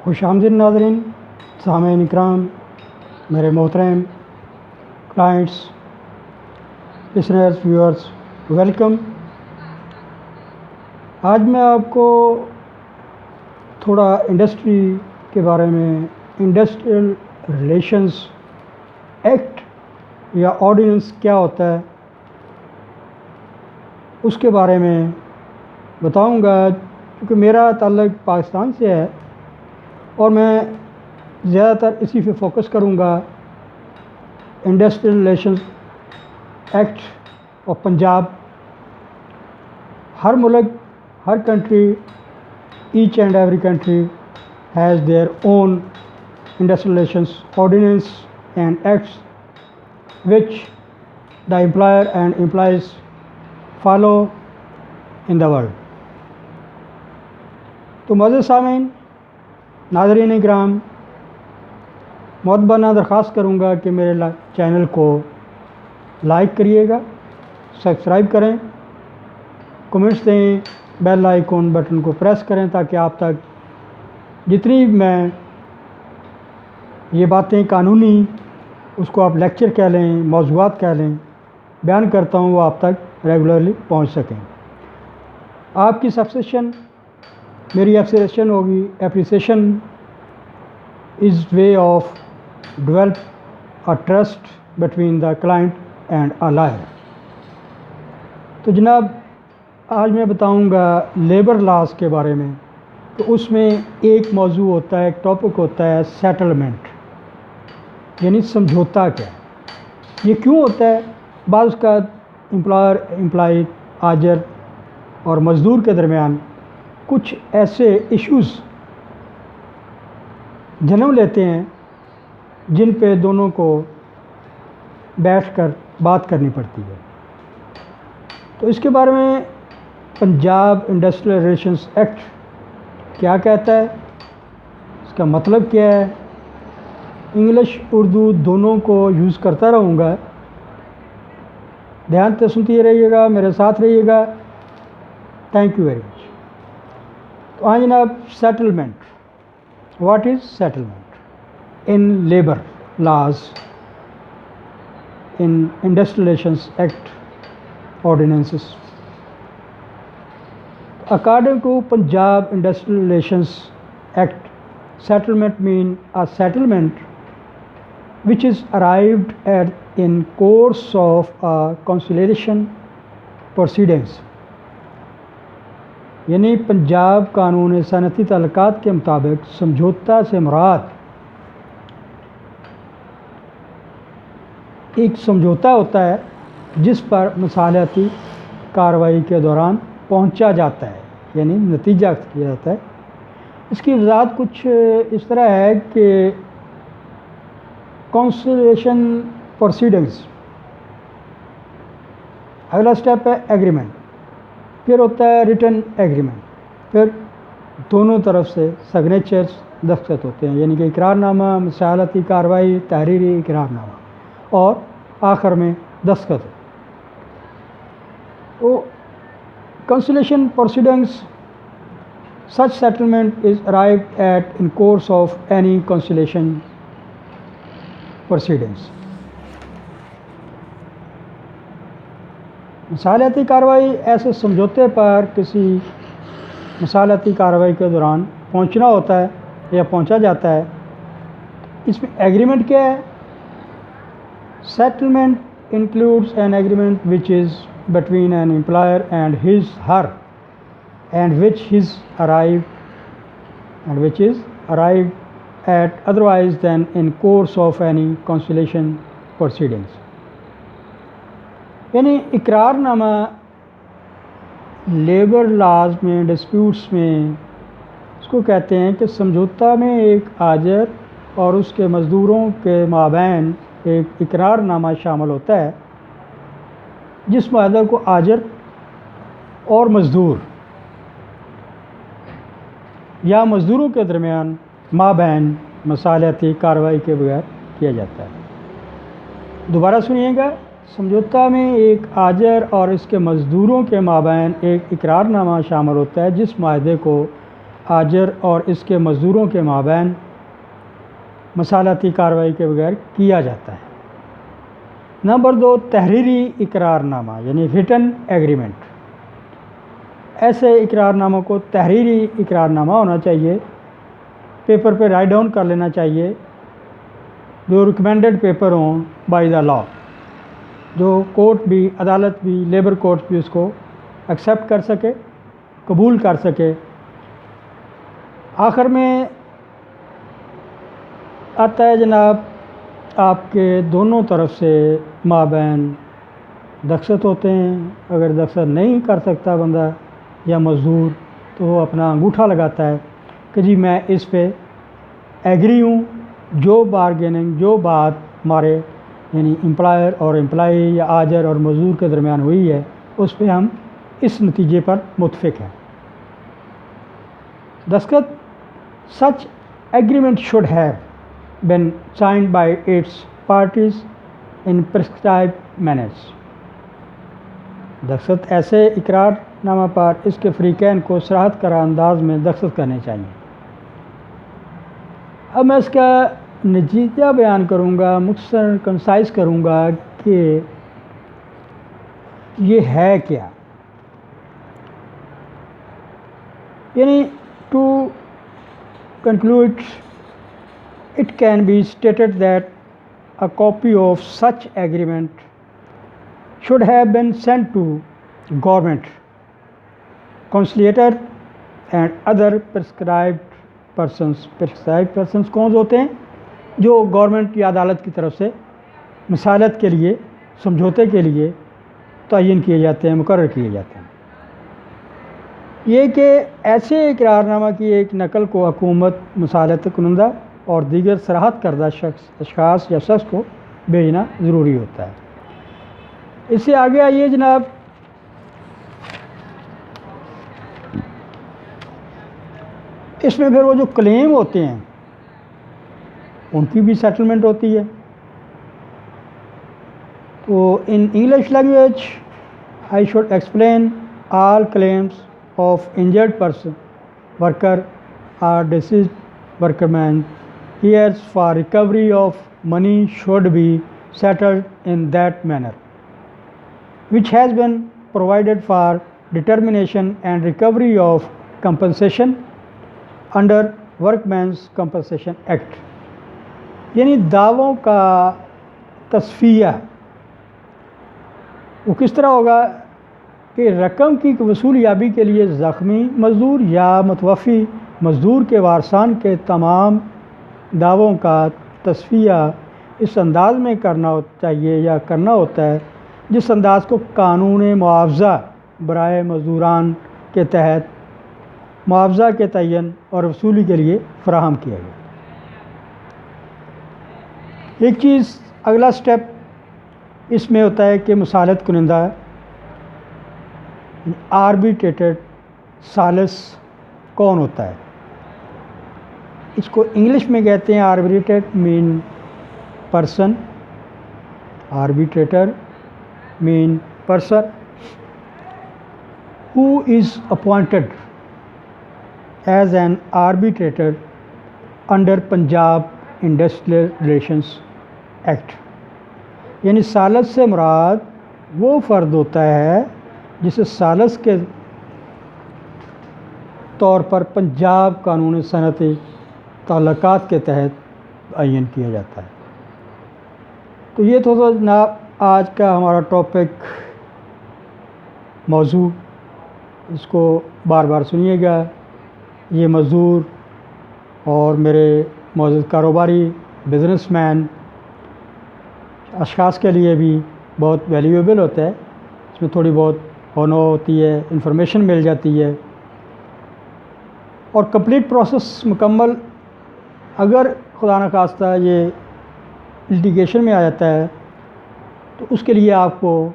خوش آمدید ناظرین، سامعین اکرام، میرے محترم کلائنٹس، لسنرز، ویورز، ویلکم۔ آج میں آپ کو تھوڑا انڈسٹری کے بارے میں، انڈسٹریل ریلیشنز ایکٹ یا آرڈیننس کیا ہوتا ہے اس کے بارے میں بتاؤں گا، کیونکہ میرا تعلق پاکستان سے ہے اور میں زیادہ تر اسی پہ فوکس کروں گا۔ انڈسٹریل ریلیشنز ایکٹ اور پنجاب، ہر ملک، ہر country, each and every country has their own industrial relations ordinance and acts which the employer and employees follow in the world۔ تو معزز سامعین، ناظرین اکرام، معتبرانہ درخواست کروں گا کہ میرے چینل کو لائک کریے گا، سبسکرائب کریں، کمنٹس دیں، بیل آئیکن بٹن کو پریس کریں تاکہ آپ تک جتنی میں یہ باتیں قانونی، اس کو آپ لیکچر کہہ لیں، موضوعات کہہ لیں، بیان کرتا ہوں، وہ آپ تک ریگولرلی پہنچ سکیں۔ آپ کی سبسکرپشن میری اپریسیشن ہوگی۔ Appreciation is way of develop a trust between the client and a lawyer. تو جناب، آج میں بتاؤں گا لیبر لاز کے بارے میں۔ تو اس میں ایک موضوع ہوتا ہے، ایک ٹاپک ہوتا ہے سیٹلمنٹ، یعنی سمجھوتا کیا ہے، یہ کیوں ہوتا ہے؟ بعض کا امپلائر امپلائی، آجر اور مزدور کے درمیان کچھ ایسے ایشوز جنم لیتے ہیں جن پہ دونوں کو بیٹھ کر بات کرنی پڑتی ہے۔ تو اس کے بارے میں پنجاب انڈسٹریل ریلیشنز ایکٹ کیا کہتا ہے، اس کا مطلب کیا ہے؟ انگلش اردو دونوں کو یوز کرتا رہوں گا، دھیان سے سنتے رہیے گا، میرے ساتھ رہیے گا۔ Thank you very much. تو آج جناب، settlement, what is settlement in labour laws, in industrial relations act ordinances. According to Punjab Industrial Relations Act, settlement means a settlement which is arrived at in course of a conciliation proceedings۔ یعنی پنجاب قانون صنعتی تعلقات کے مطابق سمجھوتا سے مراد ایک سمجھوتا ہوتا ہے جس پر مصالحتی کارروائی کے دوران پہنچا جاتا ہے، یعنی نتیجہ کیا جاتا ہے۔ اس کی وضاحت کچھ اس طرح ہے کہ کنسیلیشن پروسیڈنگز، اگلا سٹیپ ہے ایگریمنٹ، پھر ہوتا ہے ریٹن ایگریمنٹ، پھر دونوں طرف سے سگنیچرز، دستخط ہوتے ہیں، یعنی کہ اقرار نامہ، مصالحتی کارروائی، تحریری اقرار نامہ، اور آخر میں دستخط۔ تو conciliation proceedings, such settlement is arrived at in course of any conciliation proceedings۔ مصالحتی کارروائی ایسے سمجھوتے پر کسی مصالحتی کارروائی کے دوران پہنچنا ہوتا ہے یا پہنچا جاتا ہے۔ اس میں ایگریمنٹ کیا ہے؟ settlement includes an agreement which is between an employer and her and which is arrived at otherwise than in course of any conciliation proceedings۔ یعنی اقرار نامہ لیبر لاز میں، ڈسپیوٹس میں اس کو کہتے ہیں کہ سمجھوتا میں ایک آجر اور اس کے مزدوروں کے مابین ایک اقرار نامہ شامل ہوتا ہے، جس معاہدہ کو آجر اور مزدور یا مزدوروں کے درمیان مابین مصالحتی کارروائی کے بغیر کیا جاتا ہے۔ دوبارہ سنیے گا، سمجھوتا میں ایک آجر اور اس کے مزدوروں کے مابین ایک اقرار نامہ شامل ہوتا ہے، جس معاہدے کو آجر اور اس کے مزدوروں کے مابین مصالحتی کارروائی کے بغیر کیا جاتا ہے۔ نمبر 2، تحریری اقرار نامہ یعنی ریٹن ایگریمنٹ۔ ایسے اقرار ناموں کو تحریری اقرار نامہ ہونا چاہیے، پیپر پہ رائٹ ڈاؤن کر لینا چاہیے، جو ریکمینڈڈ پیپر ہوں بائی دا لا، جو کورٹ بھی، عدالت بھی، لیبر کورٹ بھی اس کو ایکسیپٹ کر سکے، قبول کر سکے۔ آخر میں آتا ہے جناب آپ کے دونوں طرف سے مابین دستخط ہوتے ہیں۔ اگر دستخط نہیں کر سکتا بندہ یا مزدور تو وہ اپنا انگوٹھا لگاتا ہے کہ جی میں اس پہ ایگری ہوں، جو بارگیننگ، جو بات ہمارے یعنی امپلائر اور امپلائی یا آجر اور مزدور کے درمیان ہوئی ہے اس پہ ہم اس نتیجے پر متفق ہیں۔ دستخط such agreement should have been signed by its parties in prescribed manners۔ دستخط ایسے اقرار نامہ پر اس کے فریقین کو صراحت کرا انداز میں دستخط کرنے چاہیے۔ اب میں اس کا نتیجہ بیان کروں گا، مختصر کنسائز کروں گا کہ یہ ہے کیا۔ یعنی to conclude, it can be stated that a copy of such agreement should have been sent to government, conciliator and other prescribed persons۔ prescribed persons کون ہوتے ہیں؟ جو گورنمنٹ یا عدالت کی طرف سے مصالحت کے لیے، سمجھوتے کے لیے تعین کیے جاتے ہیں، مقرر کیے جاتے ہیں۔ یہ کہ ایسے اقرار نامہ کی ایک نقل کو حکومت، مصالحت کنندہ اور دیگر صراحت کردہ اشخاص یا شخص کو بھیجنا ضروری ہوتا ہے۔ اس سے آگے آئیے جناب، اس میں پھر وہ جو کلیم ہوتے ہیں ان کی بھی سیٹلمنٹ ہوتی ہے۔ تو in English language I should explain all claims of injured person, worker or deceased workman heirs for recovery of money should be settled in that manner which has been provided for determination and recovery of compensation under Workmen's Compensation Act۔ یعنی دعووں کا تصفیہ وہ کس طرح ہوگا کہ رقم کی وصول یابی کے لیے زخمی مزدور یا متوفی مزدور کے وارثان کے تمام دعووں کا تصفیہ اس انداز میں کرنا چاہیے یا کرنا ہوتا ہے جس انداز کو قانون معاوضہ برائے مزدوران کے تحت معاوضہ کے تعین اور وصولی کے لیے فراہم کیا گیا۔ ایک چیز، اگلا سٹیپ اس میں ہوتا ہے کہ مصالحت کنندہ آربیٹریٹڈ ثالث کون ہوتا ہے؟ اس کو انگلش میں کہتے ہیں arbitrated man person, arbitrator man person who is appointed as an arbitrator under Punjab Industrial Relations Act۔ یعنی ثالث سے مراد وہ فرد ہوتا ہے جسے ثالث کے طور پر پنجاب قانون صنعتی تعلقات کے تحت تعین کیا جاتا ہے۔ تو یہ تو جناب آج کا ہمارا ٹاپک، موضوع، اس کو بار بار سنیے گا۔ یہ مزدور اور میرے معزز کاروباری بزنس مین اشخاص کے لیے بھی بہت ویلیویبل ہوتا ہے۔ اس میں تھوڑی بہت ہونو ہوتی ہے، انفارمیشن مل جاتی ہے، اور کمپلیٹ پروسیس مکمل اگر خدا نخواستہ یہ لٹیگیشن میں آ جاتا ہے تو اس کے لیے آپ کو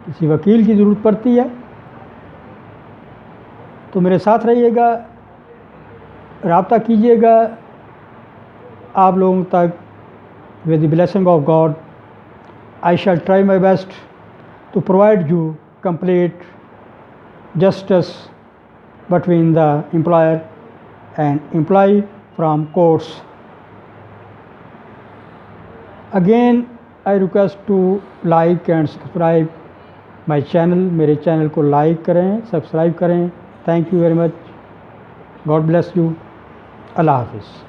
کسی وکیل کی ضرورت پڑتی ہے۔ تو میرے ساتھ رہیے گا، رابطہ کیجیے گا، آپ لوگوں تک with the blessing of God I shall try my best to provide you complete justice between the employer an employee from courts. Again, I request to like and subscribe my channel. میرے channel کو like کریں، subscribe کریں. Thank you very much. God bless you. اللہ حافظ.